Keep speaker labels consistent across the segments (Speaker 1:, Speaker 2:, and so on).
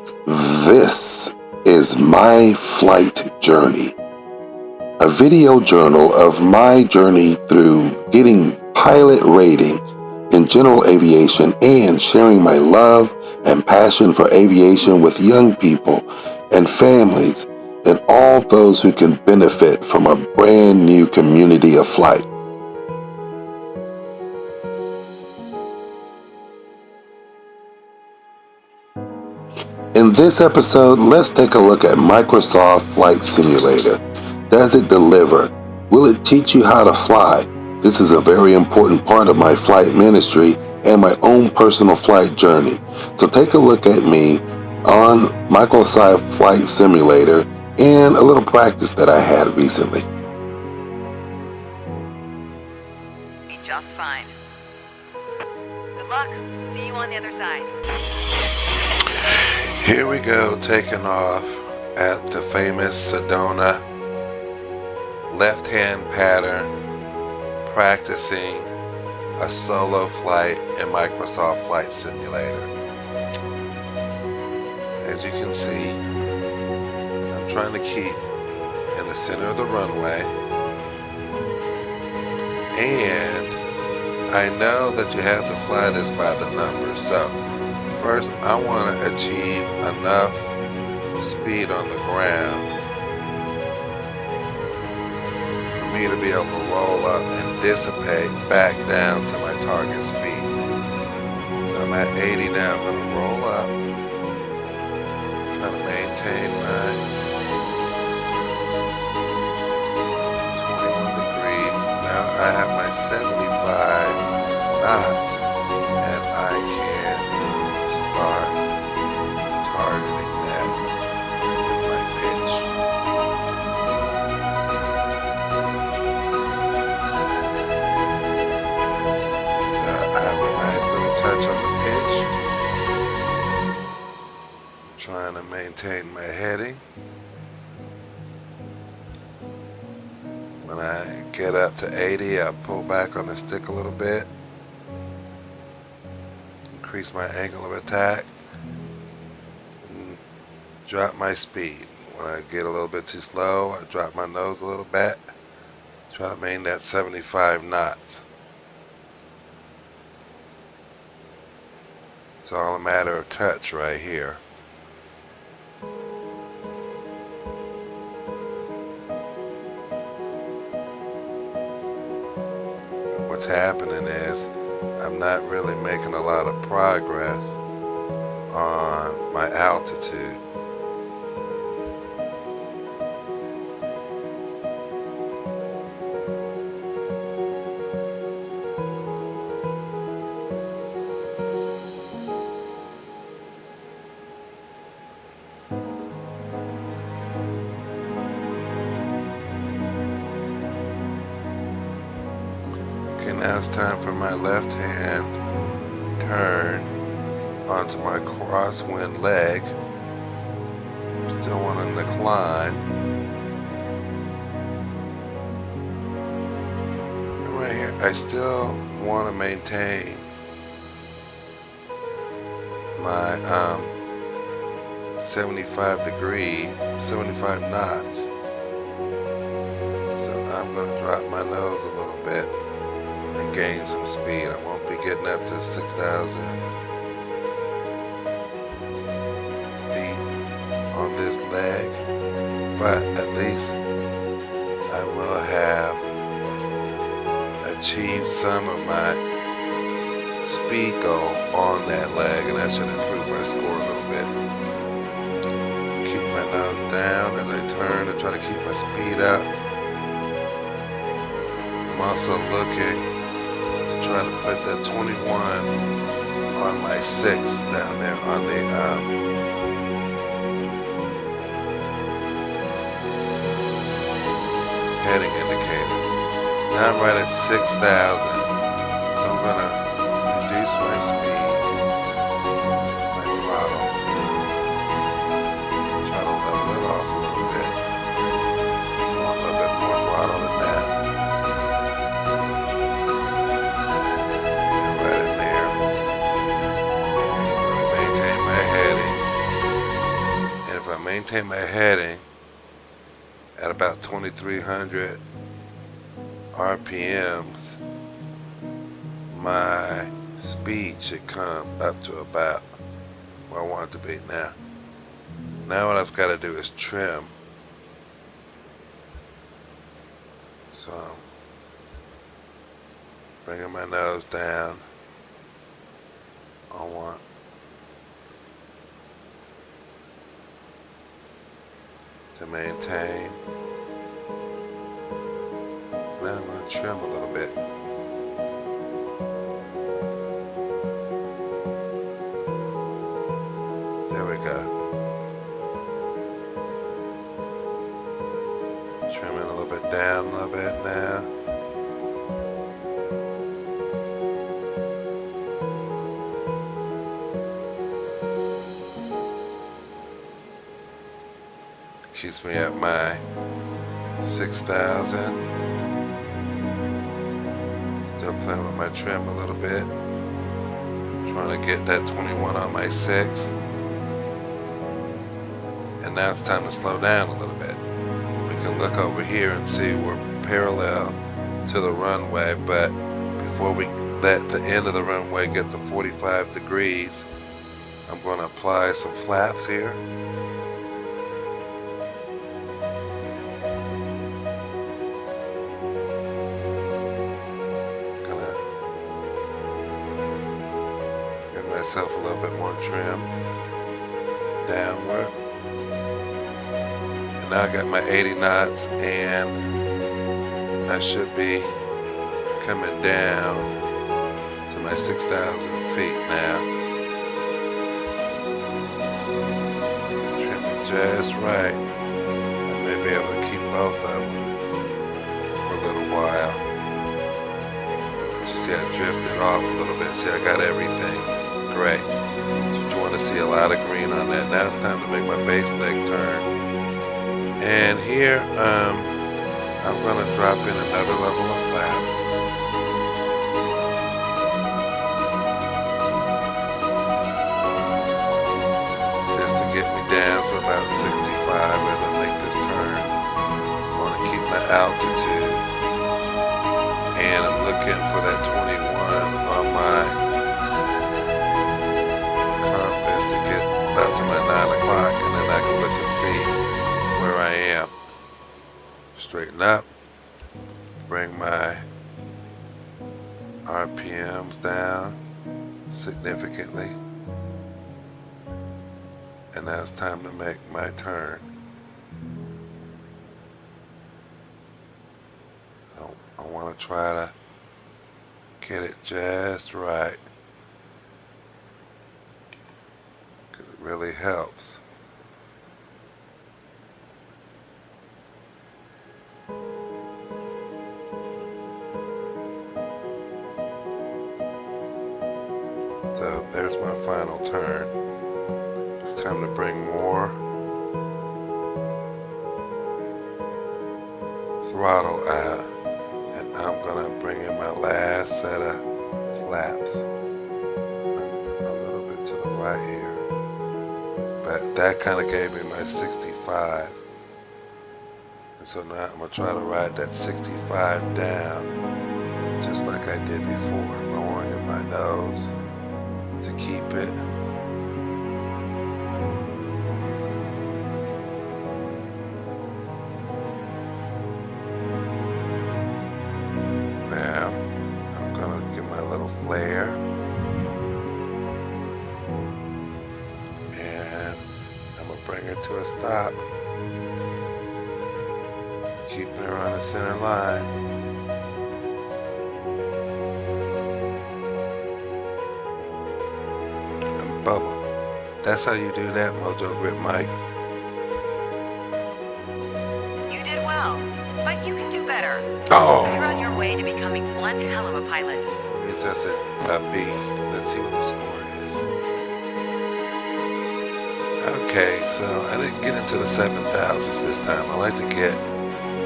Speaker 1: This is my flight journey, a video journal of my journey through getting pilot rating in general aviation and sharing my love and passion for aviation with young people and families and all those who can benefit from a brand new community of flight. In this episode, let's take a look at Microsoft Flight Simulator. Does it deliver? Will it teach you how to fly? This is a very important part of my flight ministry and my own personal flight journey. So take a look at me on Microsoft Flight Simulator and a little practice that I had recently.
Speaker 2: Be just fine. Good luck. See you on the other side.
Speaker 1: Here we go, taking off at the famous Sedona left-hand pattern, practicing a solo flight in Microsoft Flight Simulator. As you can see, I'm trying to keep in the center of the runway, and I know that you have to fly this by the numbers. So first, I want to achieve enough speed on the ground for me to be able to roll up and dissipate back down to my target speed. So I'm at 80 now. I'm going to roll up, try to maintain my 21 degrees. Now I have my 75 knots, and I can start targeting that with my pitch. So I have a nice little touch on the pitch. Trying to maintain my heading. When I get up to 80, I pull back on the stick a little bit. Increase my angle of attack, and drop my speed. When I get a little bit too slow, I drop my nose a little bit, try to maintain that 75 knots. It's all a matter of touch right here. What's happening is I'm not really making a lot of progress on my altitude. Okay, now it's time for my left hand turn onto my crosswind leg. I'm still wanting to climb. And right here, I still want to maintain my 75 knots. So I'm going to drop my nose a little bit and gain some speed. I won't be getting up to 6,000 feet on this leg, but at least I will have achieved some of my speed goal on that leg, and that should improve my score a little bit. Keep my nose down as I turn to try to keep my speed up. I'm also looking to try to put that 21 on my 6 down there on the heading indicator. Now I'm right at 6,000, so I'm going to reduce my speed, my throttle, try to level it off a little bit. I want a little bit more throttle than that. And right in there. Maintain my heading.
Speaker 3: maintain my heading at about 2300 RPMs, my speed should come up to about where I want it to be now. Now what I've got to do is trim. So I'm bringing my nose down. I want to maintain. Now I'm going to trim a little bit. There we go. Trimming a little bit down a little bit now. Keeps me at my 6,000. Still playing with my trim a little bit. Trying to get that 21 on my 6. And now it's time to slow down a little bit. We can look over here and see we're parallel to the runway, but before we let the end of the runway get to 45 degrees, I'm going to apply some flaps here. Myself a little bit more trim downward, and now I got my 80 knots, and I should be coming down to my 6,000 feet now. Trim it just right. I may be able to keep both of them for a little while. But you see I drifted off a little bit. See, I got everything. Right. So you want to see a lot of green on that. Now it's time to make my base leg turn. And here, I'm going to drop in another level of flaps. Just to get me down to about 65 as I make this turn. I want to keep my altitude. And I'm looking for that 21 on my up to my 9 o'clock, and then I can look and see where I am. Straighten up, bring my RPMs down significantly, and now it's time to make my turn. I want to try to get it just right. Really helps. So there's my final turn. It's time to bring more throttle out, and I'm gonna bring in my last set of flaps a little bit to the right here. But that kind of gave me my 65. And so now I'm going to try to ride that 65 down just like I did before, lowering in my nose to keep it. Now I'm going to give my little flare. Bring her to a stop, keeping her on the center line. And bubble. That's how you do that, Mojo Grip Mike.
Speaker 2: You did well, but you can do better.
Speaker 3: Oh!
Speaker 2: You're on your way to becoming one hell of a pilot.
Speaker 3: Means that's a B. Let's see what the score is. Okay, so I didn't get into the 7,000s this time. I like to get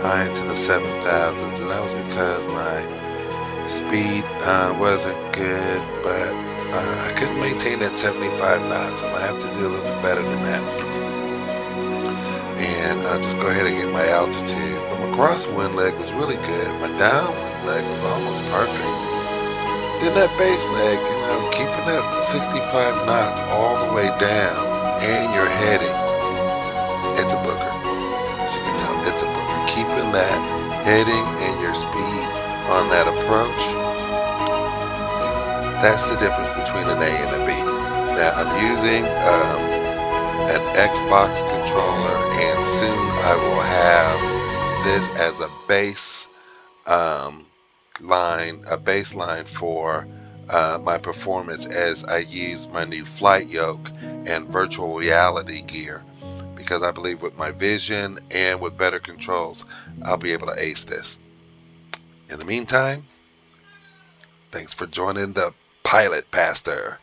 Speaker 3: high into the 7,000s, and that was because my speed wasn't good, but I couldn't maintain that 75 knots. I'm gonna have to do a little bit better than that. and just go ahead and get my altitude. But my crosswind leg was really good. My downwind leg was almost perfect. Then that base leg, keeping that 65 knots all the way down, and you're heading, it's a booger. As you can tell, it's a booger. Keeping that heading and your speed on that approach, that's the difference between an A and a B. Now I'm using an Xbox controller, and soon I will have this as a baseline for my performance as I use my new flight yoke and virtual reality gear, because I believe with my vision and with better controls, I'll be able to ace this. In the meantime, thanks for joining the Pilot Pastor.